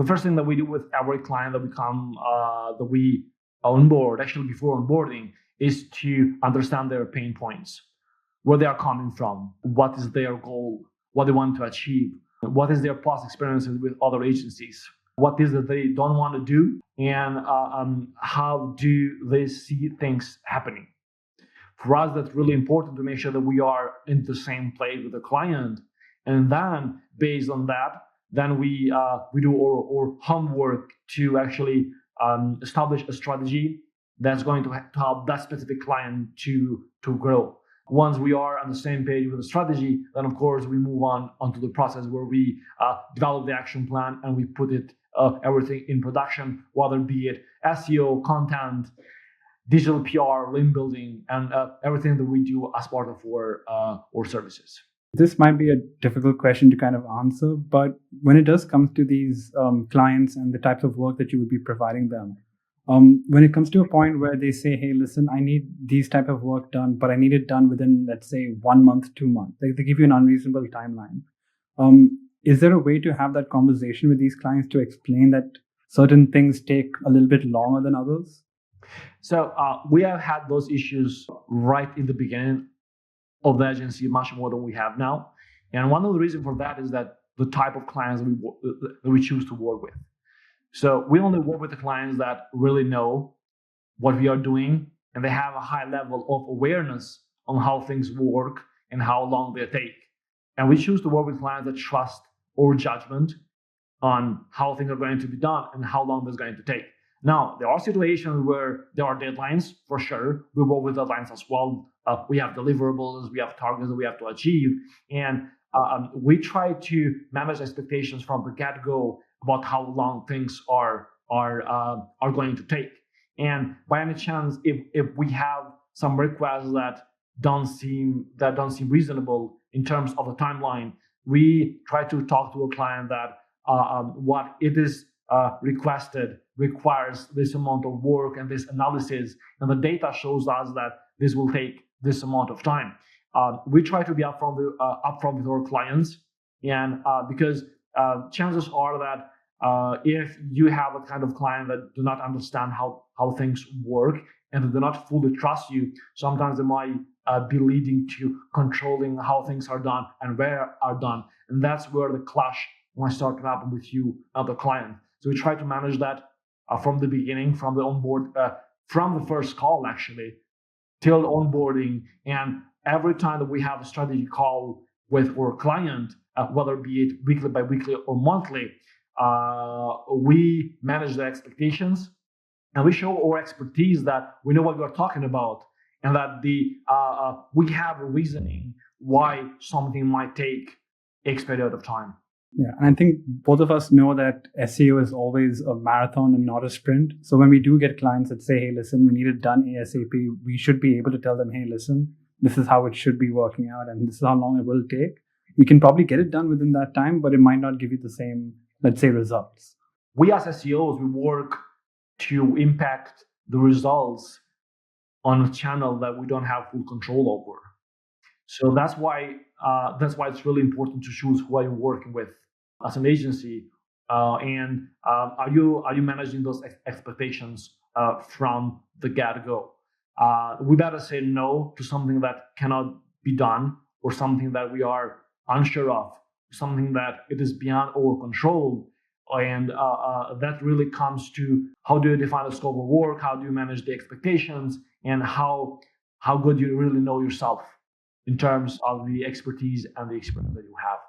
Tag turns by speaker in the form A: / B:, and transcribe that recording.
A: the first thing that we do with every client that we onboard, actually before onboarding, is to understand their pain points, where they are coming from, what is their goal, what they want to achieve, what is their past experiences with other agencies, what is it they don't want to do, and how do they see things happening. For us, that's really important to make sure that we are in the same place with the client. And then based on that, then we do our homework to actually establish a strategy that's going to help that specific client to grow. Once we are on the same page with the strategy, then of course we move onto the process where we develop the action plan and we put it everything in production, whether be it SEO, content, digital PR, link building, and everything that we do as part of our services.
B: This might be a difficult question to kind of answer, but when it does come to these clients and the types of work that you would be providing them, when it comes to a point where they say, hey, listen, I need these type of work done, but I need it done within, let's say, 1 month, 2 months. They give you an unreasonable timeline. Is there a way to have that conversation with these clients to explain that certain things take a little bit longer than others?
A: So we have had those issues right in the beginning of the agency, much more than we have now. And one of the reasons for that is that the type of clients that we choose to work with. So we only work with the clients that really know what we are doing, and they have a high level of awareness on how things work and how long they take. And we choose to work with clients that trust our judgment on how things are going to be done and how long it's going to take. Now, there are situations where there are deadlines, for sure. We work with deadlines as well. We have deliverables, we have targets that we have to achieve. And we try to manage expectations from the get-go about how long things are going to take. And by any chance, if we have some requests that don't seem reasonable in terms of the timeline, we try to talk to a client that what it is requested requires this amount of work and this analysis, and the data shows us that this will take this amount of time. We try to be upfront with our clients, and because chances are that if you have a kind of client that do not understand how things work and do not fully trust you, sometimes they might be leading to controlling how things are done and where are done, and that's where the clash might start to happen with you and the client. So we try to manage that from the beginning, from the first call actually, till onboarding. And every time that we have a strategy call with our client, whether be it weekly, bi-weekly, or monthly, we manage the expectations and we show our expertise that we know what we're talking about, and that we have a reasoning why something might take X period of time.
B: Yeah, and I think both of us know that SEO is always a marathon and not a sprint. So when we do get clients that say, hey, listen, we need it done ASAP, we should be able to tell them, hey, listen, this is how it should be working out and this is how long it will take. We can probably get it done within that time, but it might not give you the same, let's say, results.
A: We as SEOs, we work to impact the results on a channel that we don't have full control over. So that's why it's really important to choose who are you working with as an agency, and are you managing those expectations from the get-go? We better say no to something that cannot be done, or something that we are unsure of, something that it is beyond our control. And that really comes to how do you define the scope of work, how do you manage the expectations, and how good you really know yourself in terms of the expertise and the experience that you have.